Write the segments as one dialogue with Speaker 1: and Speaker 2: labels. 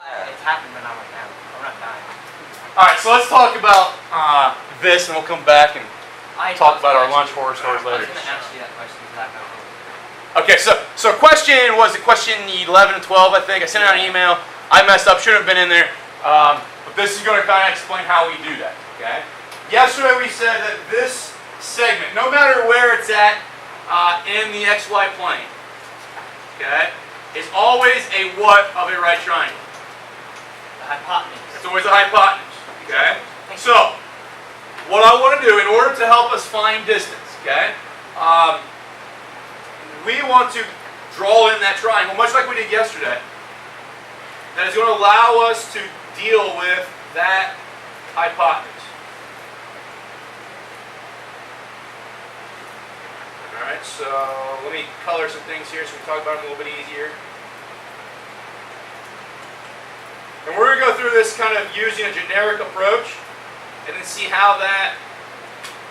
Speaker 1: It's happened, but not right now. I'm not dying.
Speaker 2: Alright, so let's talk about this, and we'll come back and talk about our lunch horror stories later.
Speaker 1: I was going to ask you that question.
Speaker 2: Okay, so question was question 11 and 12, I think. I sent out an email. I messed up. Shouldn't have been in there. But this is going to kind of explain how we do that. Okay. Yesterday we said that this segment, no matter where it's at in the XY plane, okay, is always a what of a right triangle?
Speaker 1: The hypotenuse.
Speaker 2: It's always a hypotenuse. Okay. So what I want to do in order to help us find distance, okay, we want to draw in that triangle, much like we did yesterday, that is going to allow us to deal with that hypotenuse. Alright, so let me color some things here so we can talk about them a little bit easier. And we're going to go through this kind of using a generic approach and then see how that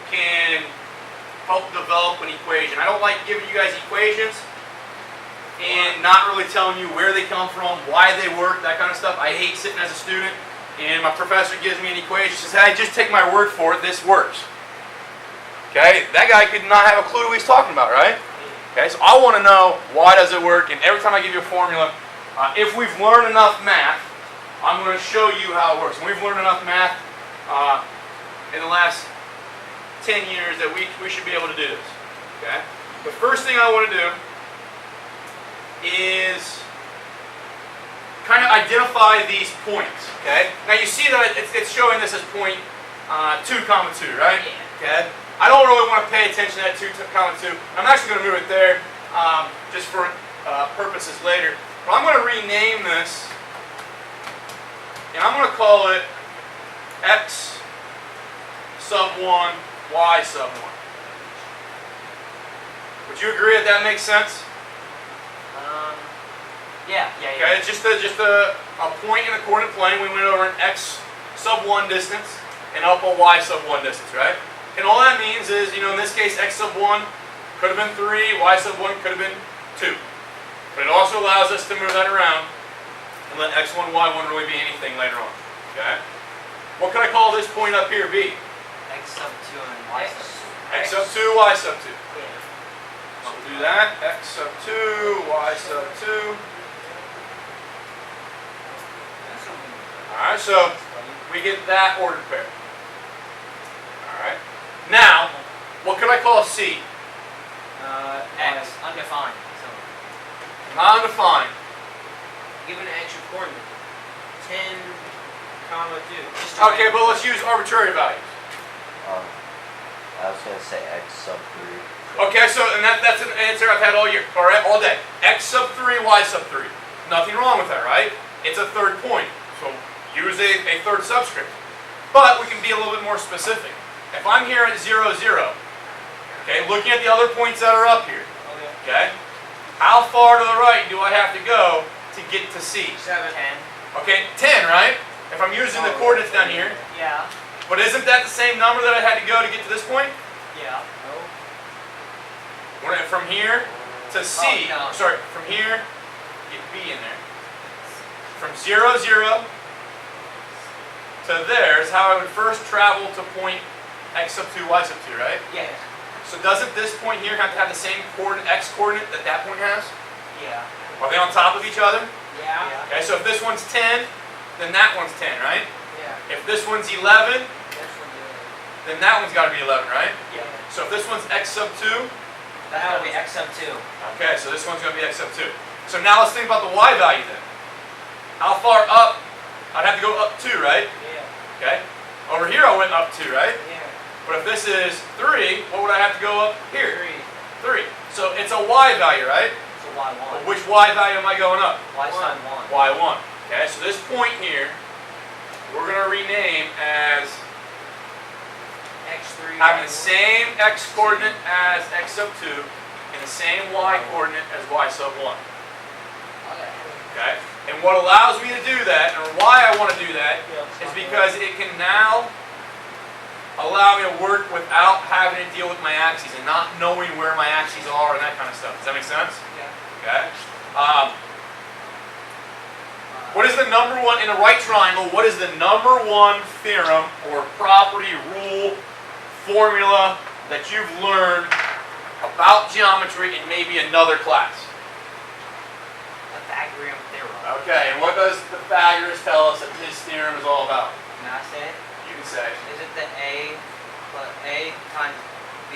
Speaker 2: can help develop an equation. I don't like giving you guys equations and not really telling you where they come from, why they work, that kind of stuff. I hate sitting as a student and my professor gives me an equation, says, hey, just take my word for it, this works. Okay, that guy could not have a clue what he's talking about, right? Okay, so I want to know why does it work, and every time I give you a formula, if we've learned enough math, I'm going to show you how it works. And we've learned enough math in the last 10 years that we should be able to do this. Okay? The first thing I want to do is kind of identify these points. Okay? Now you see that it's showing this as point 2, 2, right? Okay? I don't really want to pay attention to that 2, 2. I'm actually going to move it there just for purposes later. But I'm going to rename this, and I'm going to call it x sub 1, y sub 1. Would you agree that makes sense?
Speaker 1: Yeah.
Speaker 2: Okay, it's just a point in the coordinate plane. We went over an x sub 1 distance and up a y sub 1 distance, right? And all that means is, in this case, x sub 1 could have been 3, y sub 1 could have been 2. But it also allows us to move that around and let x1, y1 really be anything later on. Okay? What can I call this point up here be?
Speaker 1: X sub 2 and y sub 2.
Speaker 2: X sub 2, y sub 2.
Speaker 1: Yeah.
Speaker 2: So we'll do that. X sub 2, y sub 2. Alright, so we get that ordered pair. Alright. Now, what can I call C?
Speaker 1: X. Undefined. So.
Speaker 2: Non-defined.
Speaker 1: Given an extra coordinate. 10, 2.
Speaker 2: Okay, but let's use arbitrary values.
Speaker 3: I was going to say x sub 3.
Speaker 2: Okay, so and that's an answer I've had all year, all day. X sub 3, y sub 3. Nothing wrong with that, right? It's a third point, so use a third subscript. But we can be a little bit more specific. If I'm here at 0, 0, okay, looking at the other points that are up here, okay, how far to the right do I have to go to get to C?
Speaker 1: 7. 10.
Speaker 2: Okay, 10, right? If I'm using the coordinates down here.
Speaker 1: Yeah.
Speaker 2: But isn't that the same number that I had to go to get to this point?
Speaker 1: Yeah.
Speaker 2: From here to C,
Speaker 1: no.
Speaker 2: sorry, from here, get B in there. From 0, 0 to there is how I would first travel to point x sub 2, y sub 2, right?
Speaker 1: Yeah.
Speaker 2: So doesn't this point here have to have the same coordinate, x coordinate that that point has?
Speaker 1: Yeah.
Speaker 2: Are they on top of each other?
Speaker 1: Yeah.
Speaker 2: Okay, so if this one's 10, then that one's 10, right?
Speaker 1: Yeah.
Speaker 2: If this one's 11, then that one's got to be 11, right?
Speaker 1: Yeah.
Speaker 2: So if this one's x sub 2,
Speaker 1: That would be x sub 2.
Speaker 2: okay, so this one's going to be x sub 2. So now let's think about the y value then. How far up? I'd have to go up 2, right?
Speaker 1: Yeah.
Speaker 2: Okay. Over here I went up 2, right?
Speaker 1: Yeah.
Speaker 2: But if this is 3, what would I have to go up here?
Speaker 1: 3.
Speaker 2: 3. So it's a y value, right?
Speaker 1: So y1.
Speaker 2: Well, which y value am I going up?
Speaker 1: Y sub 1.
Speaker 2: y1. Okay, so this point here, we're going to rename as
Speaker 1: x3.
Speaker 2: having the same x coordinate as x sub 2 and the same y coordinate as y sub 1. Okay? And what allows me to do that, and why I want to do that, is because it can now allow me to work without having to deal with my axes and not knowing where my axes are and that kind of stuff. Does that make sense?
Speaker 1: Yeah.
Speaker 2: Okay? What is the number one, in a right triangle, what is the number one theorem or property, rule, formula that you've learned about geometry in maybe another class?
Speaker 1: Pythagorean theorem.
Speaker 2: Okay, and what does Pythagoras tell us that his theorem is all about?
Speaker 1: Can I say it?
Speaker 2: You can say.
Speaker 1: Is it the A times B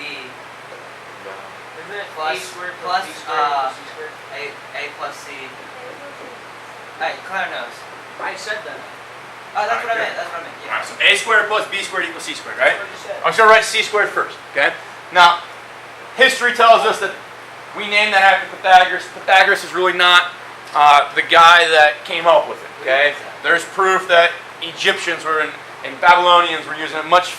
Speaker 4: Isn't it
Speaker 1: Plus-
Speaker 4: A squared
Speaker 1: plus,
Speaker 4: B squared equals C squared?
Speaker 1: A plus C? Hey, Claire knows.
Speaker 4: I said that.
Speaker 1: Oh, that's what I
Speaker 2: Alright,
Speaker 1: meant. That's what I meant.
Speaker 2: Alright,
Speaker 1: Yeah.
Speaker 2: so a squared plus b squared equals c squared, right?
Speaker 4: That's what you said.
Speaker 2: I'm just gonna write c squared first, okay? Now, history tells us that we named that after Pythagoras. Pythagoras is really not the guy that came up with it, okay? There's proof that Egyptians were and Babylonians were using it much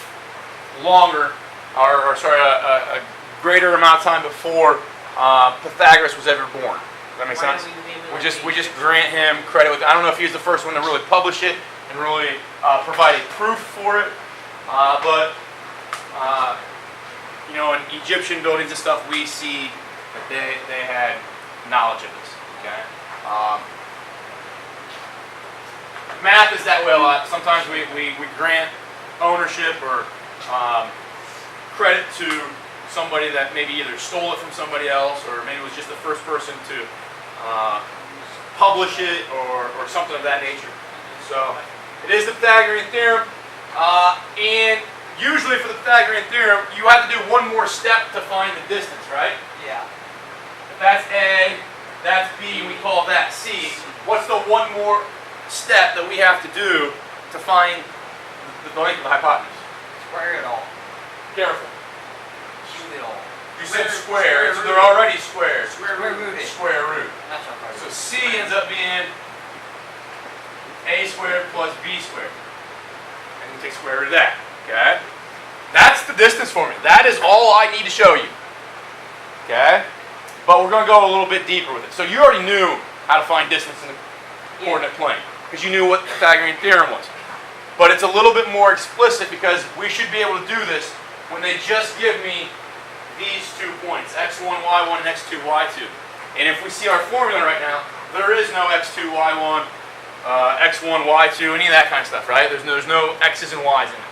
Speaker 2: longer, or sorry, a greater amount of time before Pythagoras was ever born. Does that make
Speaker 4: Why
Speaker 2: sense?
Speaker 4: don't we name it
Speaker 2: We
Speaker 4: like
Speaker 2: just grant him credit with. I don't know if he was the first one to really publish it and really provide a proof for it, but you know, in Egyptian buildings and stuff, we see that they had knowledge of this. Okay. Math is that way a lot. Sometimes we grant ownership or credit to somebody that maybe either stole it from somebody else or maybe was just the first person to publish it or something of that nature. So it is the Pythagorean theorem, and usually for the Pythagorean theorem, you have to do one more step to find the distance, right?
Speaker 1: Yeah.
Speaker 2: If that's A, that's B, we call that C. What's the one more step that we have to do to find the length of the hypotenuse?
Speaker 1: Square it all.
Speaker 2: Careful.
Speaker 1: Cube it all.
Speaker 2: You said
Speaker 4: Square
Speaker 2: square, so
Speaker 4: root.
Speaker 2: they're already squares.
Speaker 4: Square
Speaker 1: Square
Speaker 4: root.
Speaker 1: root it.
Speaker 2: Square root.
Speaker 1: That's not part
Speaker 2: So
Speaker 1: of it.
Speaker 2: C ends up being A squared plus B squared. And we take square root of that. Okay? That's the distance formula. That is all I need to show you. Okay? But we're going to go a little bit deeper with it. So you already knew how to find distance in the coordinate plane because you knew what the Pythagorean theorem was. But it's a little bit more explicit because we should be able to do this when they just give me these 2 points, x1, y1, and x2, y2. And if we see our formula right now, there is no x2, y1, x1, y2, any of that kind of stuff, right? There's no x's and y's in it.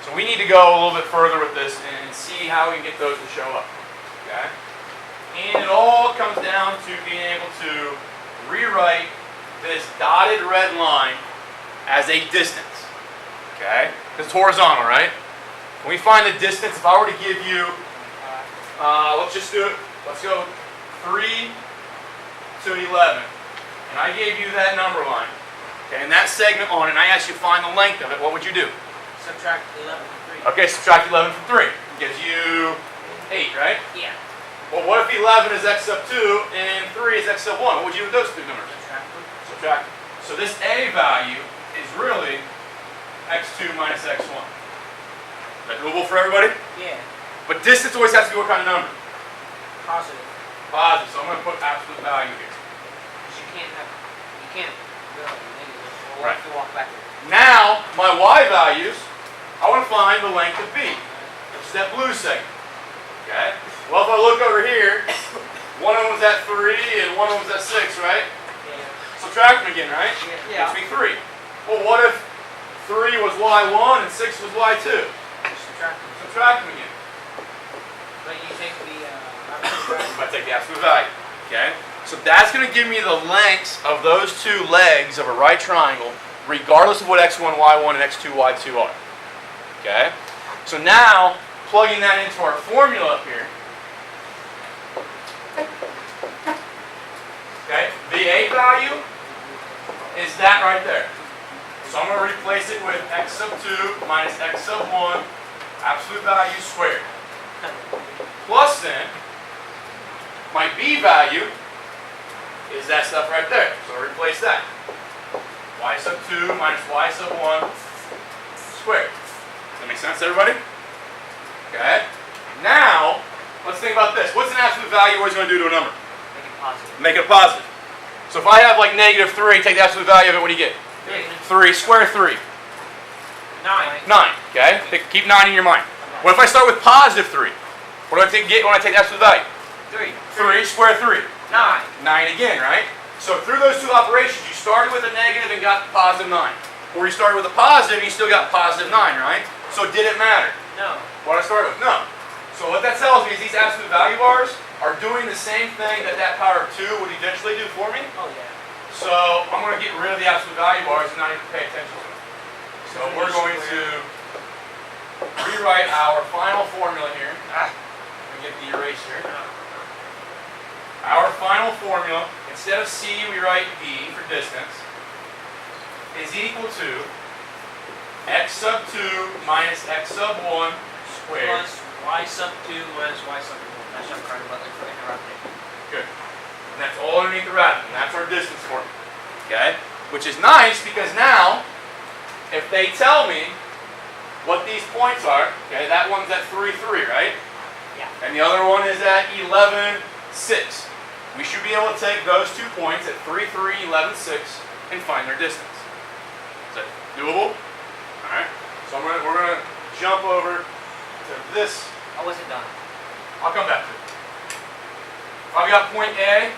Speaker 2: So we need to go a little bit further with this and see how we can get those to show up. Okay? And it all comes down to being able to rewrite this dotted red line as a distance. Okay? Because it's horizontal, right? When we find the distance, if I were to give you, let's just do it, let's go 3 to 11. And I gave you that number line. Okay, and that segment on it, and I asked you to find the length of it, what would you do?
Speaker 4: Subtract 11 from 3.
Speaker 2: Okay, subtract 11 from 3. Gives you 8, right?
Speaker 4: Yeah.
Speaker 2: Well, what if 11 is x sub 2 and 3 is x sub 1? What would you do with those two numbers?
Speaker 4: Subtract them.
Speaker 2: Subtract. So this A value is really x2 minus x1. Is that doable for everybody?
Speaker 4: Yeah.
Speaker 2: But distance always has to be what kind of number?
Speaker 4: Positive.
Speaker 2: Positive. So I'm going to put absolute value here.
Speaker 4: Because you can't go negative. We'll
Speaker 2: Right.
Speaker 4: have to walk backwards.
Speaker 2: Now, my y values, I want to find the length of B, which is that blue segment. Okay? Well, if I look over here, one of them was at 3 and one of them was at 6, right?
Speaker 4: Yeah.
Speaker 2: Subtract them again, right?
Speaker 1: Yeah.
Speaker 2: Gives me 3. Well, what if 3 was y1 and 6 was y2?
Speaker 4: Just subtract them.
Speaker 2: Subtract them again.
Speaker 4: But you take the
Speaker 2: If I take the absolute value. Okay? So that's going to give me the lengths of those two legs of a right triangle, regardless of what x1, y1, and x2, y2 are. Okay? So now, plugging that into our formula up here. Okay? The A value is that right there. So I'm going to replace it with x sub 2 minus x sub 1, absolute value squared. Plus then, my B value is that stuff right there. So I'll replace that. Y sub 2 minus y sub 1 squared. Does that make sense to everybody? Okay. Now, let's think about this. What's an absolute value always going to do to a number?
Speaker 1: Make it positive.
Speaker 2: Make it a positive. So if I have like negative 3, take the absolute value of it, what do you get? 3, square 3.
Speaker 4: 9.
Speaker 2: 9, okay? Keep 9 in your mind. What if I start with positive 3? What do I get when I take the absolute value?
Speaker 1: 3.
Speaker 2: 3, square 3.
Speaker 4: 9.
Speaker 2: 9 again, right? So through those two operations, you started with a negative and got +9. Or you started with a positive and you still got +9, right? So did it matter
Speaker 4: No.
Speaker 2: what I started with? No. So what that tells me is these absolute value bars are doing the same thing that that power of 2 would eventually do for me.
Speaker 4: Oh yeah.
Speaker 2: So I'm going to get rid of the absolute value bars and not even pay attention to them. So we're going to rewrite our final formula here. Let me get the eraser. Our final formula, instead of C, we write D for distance, is equal to x sub 2 minus x sub 1 squared.
Speaker 4: Plus y sub 2 minus y sub 1. That's not correct, but for interrupting.
Speaker 2: Good. And that's all underneath the radical. And that's our distance formula. Okay? Which is nice because now, if they tell me what these points are, okay, that one's at 3, 3, right?
Speaker 4: Yeah.
Speaker 2: And the other one is at 11, 6. We should be able to take those 2 points at 3, 3, 11, 6 and find their distance. Is that doable? Alright. So we're going to jump over to this.
Speaker 4: I wasn't done.
Speaker 2: I'll come back to it. I've got point A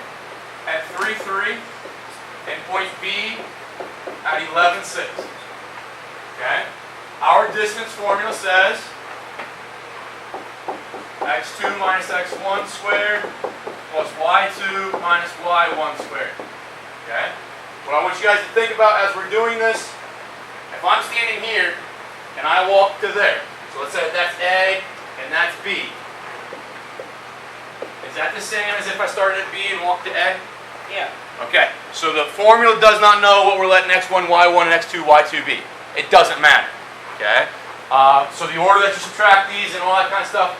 Speaker 2: at 3, 3 and point B at 11, 6. Okay? Our distance formula says x2 minus x1 squared plus y2 minus y1 squared. Okay? What I want you guys to think about as we're doing this, if I'm standing here and I walk to there, so let's say that's A and that's B. Is that the same as if I started at B and walked to A?
Speaker 4: Yeah.
Speaker 2: Okay, so the formula does not know what we're letting x1, y1, and x2, y2 be. It doesn't matter. Okay? So the order that you subtract these and all that kind of stuff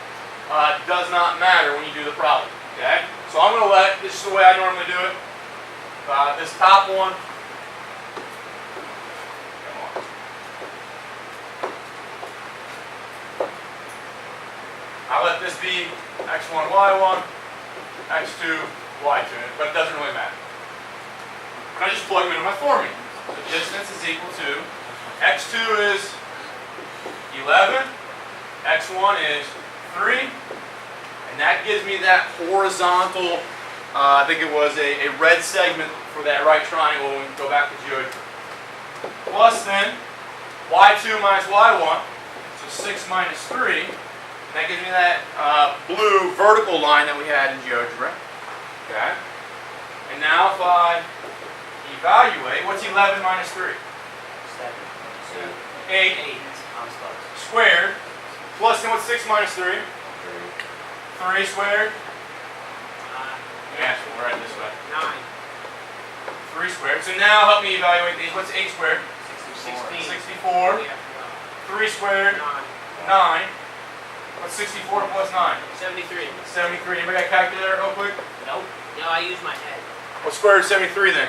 Speaker 2: does not matter when you do the problem. Okay? So I'm going to let, this is the way I normally do it, this top one, come on. I'll let this be x1, y1, x2, y2, but it doesn't really matter. And I just plug them into my formula. So distance is equal to x2 is 11, x1 is 3, and that gives me that horizontal, I think it was a red segment for that right triangle when we go back to geometry. Plus then, y2 minus y1, so 6 minus 3, and that gives me that blue vertical line that we had in GeoGebra. Okay? And now if I evaluate, what's 11 minus 3?
Speaker 4: 7.
Speaker 2: 8
Speaker 4: I was close.
Speaker 2: squared. Plus then what's 6 minus 3? 3 squared. Yeah, we'll write it this way.
Speaker 4: 9.
Speaker 2: 3 squared. So now help me evaluate these. What's 8 squared?
Speaker 4: 16.
Speaker 2: 64.
Speaker 4: Yeah.
Speaker 2: 3 squared.
Speaker 4: 9.
Speaker 2: 9. What's 64 plus 9?
Speaker 4: 73.
Speaker 2: 73. Anybody got a calculator real quick?
Speaker 4: Nope. No, I use my head.
Speaker 2: What square is 73 then?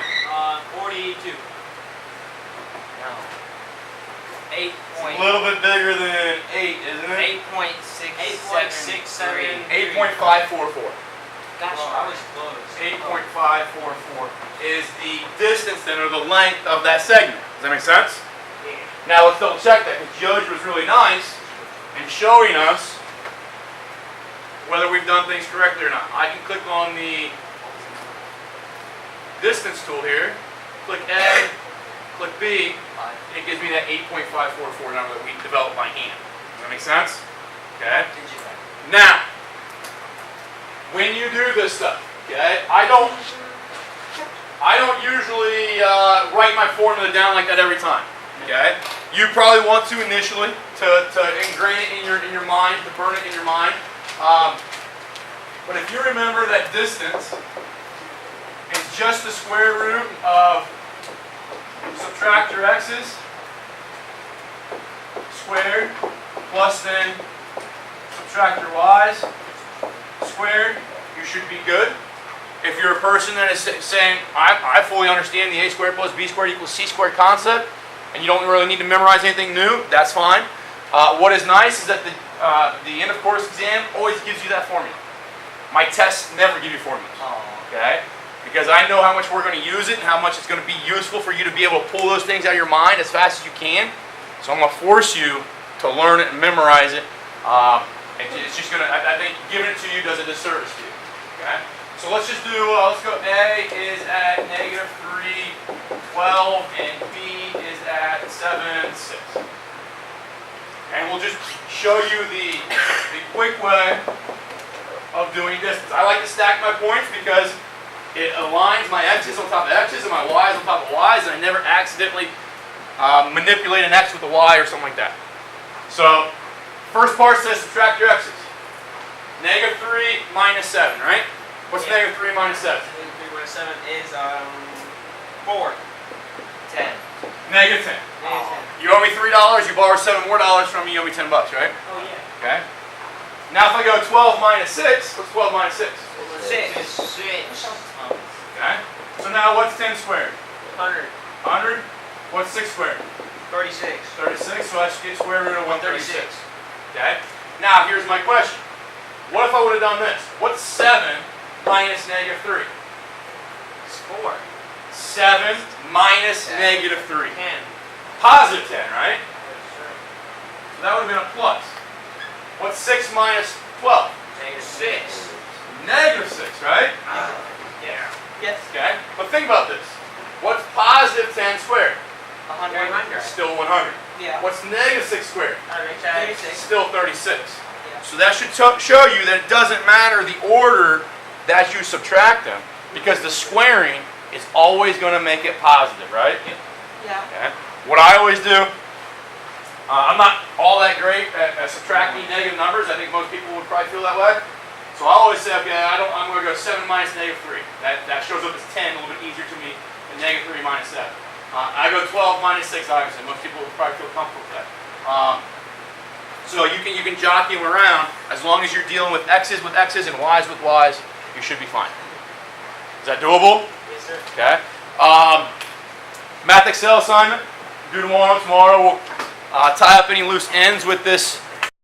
Speaker 4: 42. No. 8
Speaker 2: It's
Speaker 4: point.
Speaker 2: a little bit bigger than 8, isn't it?
Speaker 4: 8.673.
Speaker 2: 8.544.
Speaker 4: Gosh, I was close.
Speaker 2: 8.544 is the distance then, or the length of that segment. Does that make sense?
Speaker 4: Yeah.
Speaker 2: Now let's double check that, because George was really nice in showing us whether we've done things correctly or not. I can click on the distance tool here, click A, click B, and it gives me that 8.544 number that we developed by hand. Does that make sense? Okay. Now, when you do this stuff, okay, I don't usually write my formula down like that every time. Okay. You probably want to initially to ingrain it in your mind, to burn it in your mind. But if you remember that distance is just the square root of subtract your x's squared plus then subtract your y's squared, you should be good. If you're a person that is saying, I fully understand the a squared plus b squared equals c squared concept, and you don't really need to memorize anything new, that's fine. What is nice is that the end of course exam always gives you that formula. My tests never give you formulas. Okay? Because I know how much we're going to use it and how much it's going to be useful for you to be able to pull those things out of your mind as fast as you can. So I'm going to force you to learn it and memorize it. It's just going to, I think giving it to you does a disservice to you. Okay? So let's just do, let's go A is at -312 and B is at 7, 6. And we'll just show you the quick way of doing distance. I like to stack my points because it aligns my x's on top of x's and my y's on top of y's, and I never accidentally manipulate an x with a y or something like that. So, first part says subtract your x's. -3 minus 7, right? What's
Speaker 1: Yeah.
Speaker 2: -3 minus 7?
Speaker 1: 3.7 is 4. 10.
Speaker 2: -10.
Speaker 1: -10.
Speaker 2: You owe me $3, you borrow $7 more from me, you owe me $10, right?
Speaker 1: Oh yeah.
Speaker 2: Okay. Now if I go 12 minus 6, what's 12 minus 6?
Speaker 1: 6.
Speaker 4: 6.
Speaker 2: Okay. So now what's 10 squared?
Speaker 1: 100.
Speaker 2: 100. What's 6 squared?
Speaker 1: 36.
Speaker 2: 36, so I should get square root of 136.
Speaker 1: 136.
Speaker 2: Okay. Now here's my question. What if I would have done this? What's 7 minus -3?
Speaker 1: It's 4.
Speaker 2: 7 minus
Speaker 1: 10.
Speaker 2: -3.
Speaker 1: 10.
Speaker 2: Positive 10, right? So that would have been a plus. What's 6 minus 12?
Speaker 1: -6.
Speaker 2: -6, right?
Speaker 1: Yeah. Yes.
Speaker 2: Okay. But think about this. What's positive 10 squared?
Speaker 1: 100.
Speaker 2: Still 100.
Speaker 1: Yeah.
Speaker 2: What's -6 squared?
Speaker 1: 36.
Speaker 2: Still 36.
Speaker 1: Yeah.
Speaker 2: So that should show you that it doesn't matter the order that you subtract them, because the squaring is always going to make it positive, right?
Speaker 1: Yeah.
Speaker 2: Okay. What I always do, I'm not all that great at subtracting negative numbers. I think most people would probably feel that way. So I always say, okay, I'm going to go 7 minus -3. That shows up as 10, a little bit easier to me than -3 minus 7. I go 12 minus 6, obviously. Most people would probably feel comfortable with that. So you can jockey them around. As long as you're dealing with x's and y's with y's, you should be fine. Is that doable?
Speaker 1: Yes, sir.
Speaker 2: Okay. Math Excel assignment, due tomorrow. Tomorrow we'll tie up any loose ends with this